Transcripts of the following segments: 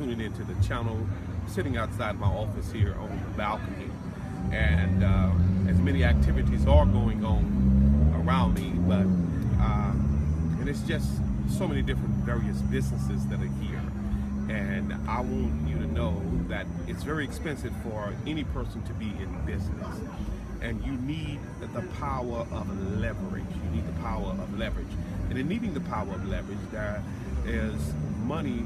tuning into the channel. Sitting outside my office here on the balcony, and as many activities are going on around me, but and it's just so many different various businesses that are here. And I want you to know that it's very expensive for any person to be in business. And you need the power of leverage. You need the power of leverage. And in needing the power of leverage, there is money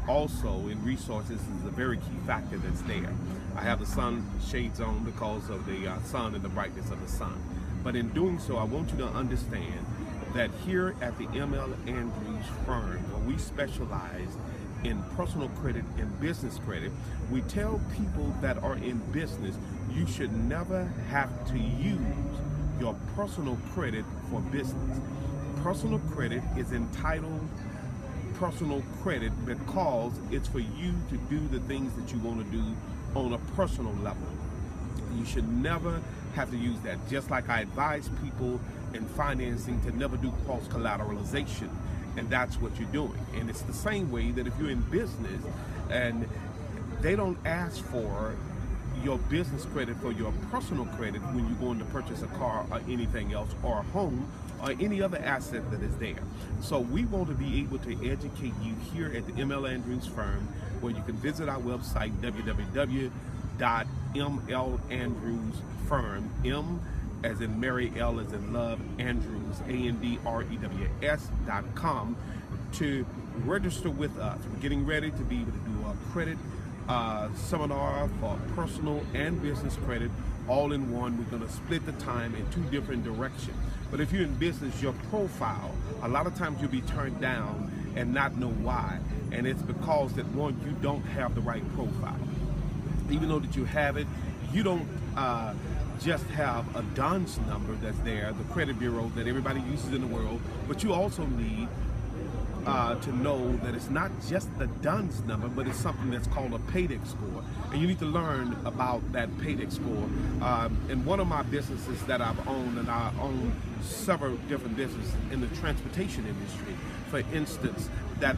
also in resources is a very key factor that's there. I have the sun shades on because of the sun and the brightness of the sun. But in doing so, I want you to understand that here at the M.L. Andrews firm, where we specialize in personal credit and business credit, we tell people that are in business, you should never have to use your personal credit for business. Personal credit is entitled personal credit because it's for you to do the things that you want to do on a personal level. You should never have to use that. Just like I advise people in financing to never do cross collateralization, and that's what you're doing. And it's the same way that if you're in business and they don't ask for your business credit for your personal credit when you're going to purchase a car or anything else, or a home or any other asset that is there. So we want to be able to educate you here at the M.L. Andrews firm, where you can visit our website, www.mlandrewsfirm, M as in Mary, L as in love, Andrews, ANDREWS.com, to register with us. We're getting ready to be able to do a credit seminar for personal and business credit all in one. We're going to split the time in two different directions. But if you're in business, your profile, a lot of times you'll be turned down and not know why. And it's because that, one, you don't have the right profile. Even though that you have it, you don't just have a DUNS number that's there, the credit bureau that everybody uses in the world, but you also need to know that it's not just the DUNS number, but it's something that's called a PAYDEX score. And you need to learn about that PAYDEX score. In one of my businesses that I've owned, and I own several different businesses in the transportation industry, for instance, that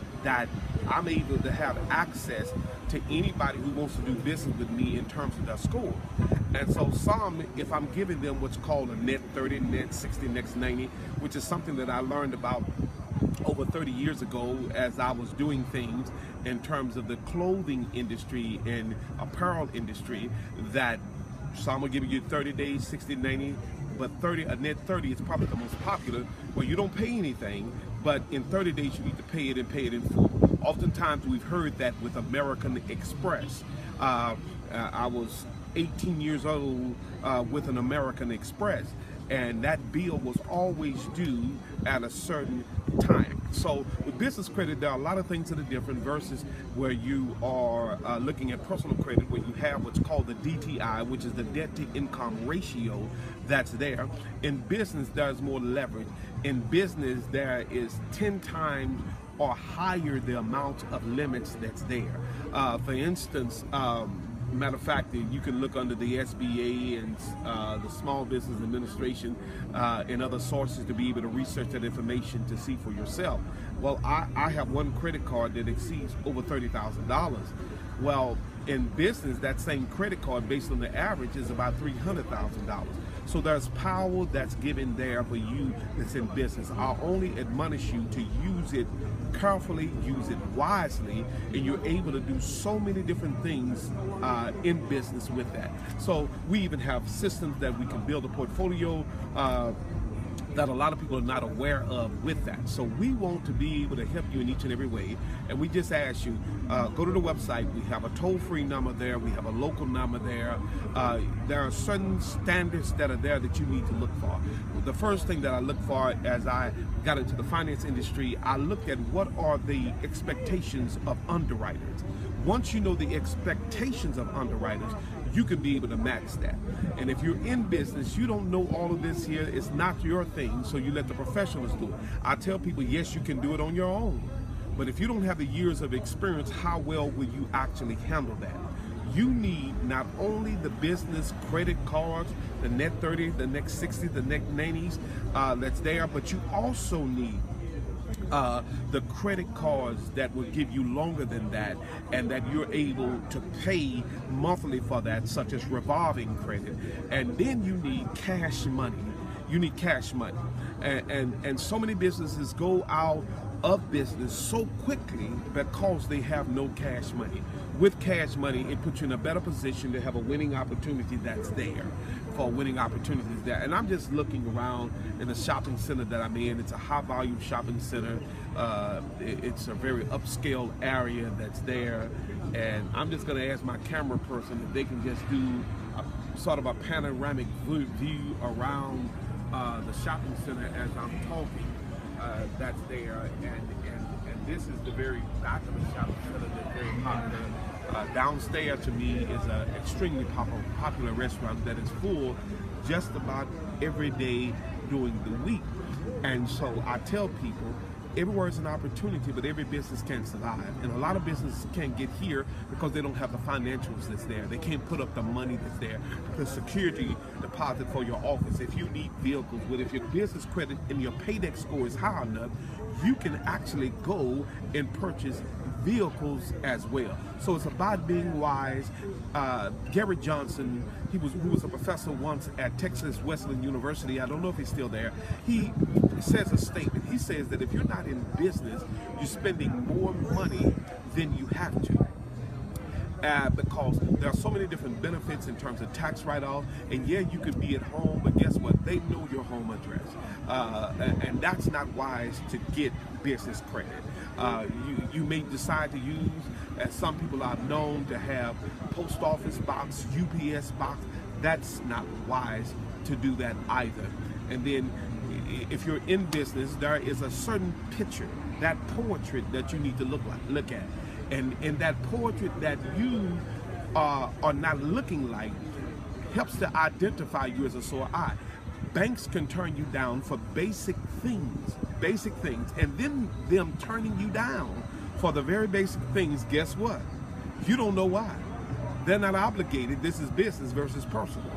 I'm able to have access to anybody who wants to do business with me in terms of their score. And so some, if I'm giving them what's called a net 30, net 60, net 90, which is something that I learned about over 30 years ago as I was doing things in terms of the clothing industry and apparel industry, that some are giving you 30 days, 60, 90, but a net 30 is probably the most popular, where you don't pay anything, but in 30 days you need to pay it and pay it in full. Oftentimes we've heard that with American Express. I was 18 years old with an American Express, and that bill was always due at a certain time. So with business credit, there are a lot of things that are different versus where you are looking at personal credit, where you have what's called the DTI, which is the debt to income ratio that's there. In business, there's more leverage. In business, there is 10 times or higher the amount of limits that's there. For instance, matter of fact, you can look under the SBA and the Small Business Administration and other sources to be able to research that information to see for yourself. Well, I have one credit card that exceeds over $30,000. Well, in business, that same credit card, based on the average, is about $300,000. So there's power that's given there for you that's in business. I'll only admonish you to use it carefully, use it wisely, and you're able to do so many different things in business with that. So we even have systems that we can build a portfolio that a lot of people are not aware of with that. So we want to be able to help you in each and every way. And we just ask you, go to the website. We have a toll-free number there. We have a local number there. There are certain standards that are there that you need to look for. The first thing that I look for as I got into the finance industry, I looked at what are the expectations of underwriters. Once you know the expectations of underwriters, you can be able to match that. And if you're in business, you don't know all of this here, it's not your thing, so you let the professionals do it. I tell people, yes, you can do it on your own, but if you don't have the years of experience, how well will you actually handle that? You need not only the business credit cards, the net 30, the net 60, the net 90s that's there, but you also need the credit cards that will give you longer than that, and that you're able to pay monthly for that, such as revolving credit. And then you need cash money. You need cash money. And so many businesses go out of business so quickly because they have no cash money. With cash money, it puts you in a better position to have a winning opportunity that's there, for winning opportunities there. And I'm just looking around in the shopping center that I'm in. It's a high volume shopping center. It's a very upscale area that's there. And I'm just gonna ask my camera person if they can just do a sort of a panoramic view around the shopping center as I'm talking. That's there, and this is the very back of the shopping center that's very popular. Downstairs to me is an extremely popular restaurant that is full just about every day during the week. And so I tell people, everywhere is an opportunity, but every business can't survive. And a lot of businesses can't get here because they don't have the financials that's there. They can't put up the money that's there, the security deposit for your office. If you need vehicles, well, if your business credit and your paydex score is high enough, you can actually go and purchase vehicles as well. So it's about being wise. Gary Johnson, who was a professor once at Texas Wesleyan University, I don't know if he's still there, he says a statement. He says that if you're not in business, you're spending more money than you have to. Because there are so many different benefits in terms of tax write-off, and yeah, you could be at home, but guess what? They know your home address, and that's not wise to get business credit. You may decide to use, as some people are known to have, post office box, UPS box. That's not wise to do that either. And then if you're in business, there is a certain picture, that portrait that you need to look at. And in that portrait that you are not looking like helps to identify you as a sore eye. Banks can turn you down for basic things, and then them turning you down for the very basic things, guess what? You don't know why. They're not obligated. This is business versus personal.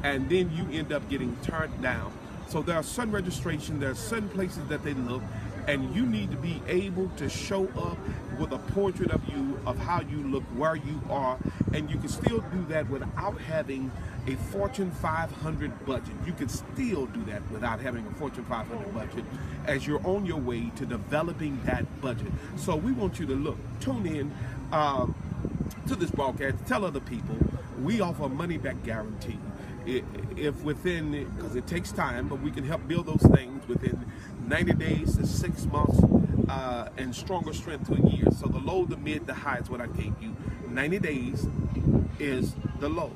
And then you end up getting turned down. So there are certain registrations, there are certain places that they look, and you need to be able to show up with a portrait of you, of how you look, where you are, and you can still do that without having a Fortune 500 budget. You can still do that without having a Fortune 500 budget as you're on your way to developing that budget. So we want you to tune in to this broadcast, tell other people, we offer a money-back guarantee. If within, because it takes time, but we can help build those things within 90 days to 6 months, and stronger strength to a year. So the low, the mid, the high is what I gave you. 90 days is the low.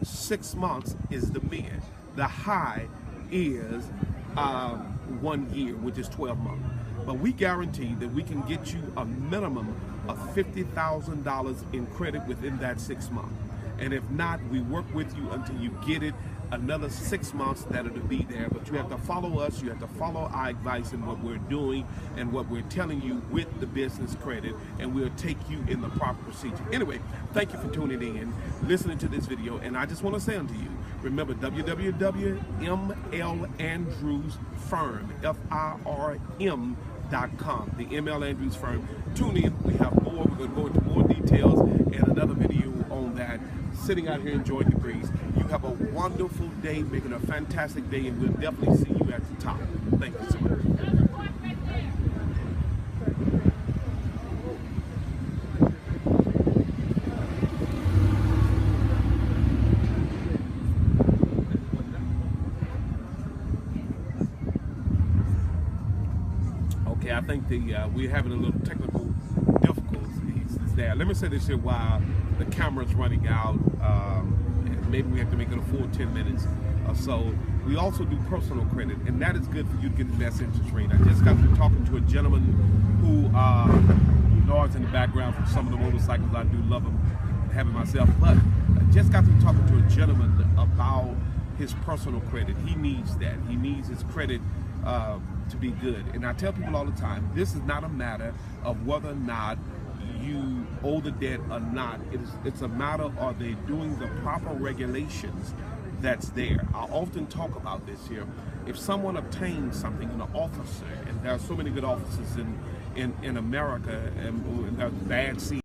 6 months is the mid. The high is 1 year, which is 12 months. But we guarantee that we can get you a minimum of $50,000 in credit within that 6 months. And if not, we work with you until you get it. Another 6 months that it'll be there, but you have to follow us, you have to follow our advice in what we're doing and what we're telling you with the business credit, and we'll take you in the proper procedure. Anyway, thank you for tuning in, listening to this video, and I just want to say unto you, remember www.mlandrewsfirm, FIRM.com, the ML Andrews Firm. Tune in, we have more, we're going to go into more details and another video on that, sitting out here enjoying the breeze. You have a wonderful day, making a fantastic day, and we'll definitely see you at the top. Thank you so much. Okay, I think we're having a little technical difficulties there. Let me say this here while the camera's running out. Maybe we have to make it a full 10 minutes or so. We also do personal credit, and that is good for you to get the best interest rate. I just got through talking to a gentleman who noise in the background from some of the motorcycles. I do love them, having myself, but I just got through talking to a gentleman about his personal credit. He needs that. He needs his credit to be good. And I tell people all the time, this is not a matter of whether or not you owe the debt or not. It's a matter, are they doing the proper regulations that's there. I often talk about this here. If someone obtains something, an officer, and there are so many good officers in America, and there's bad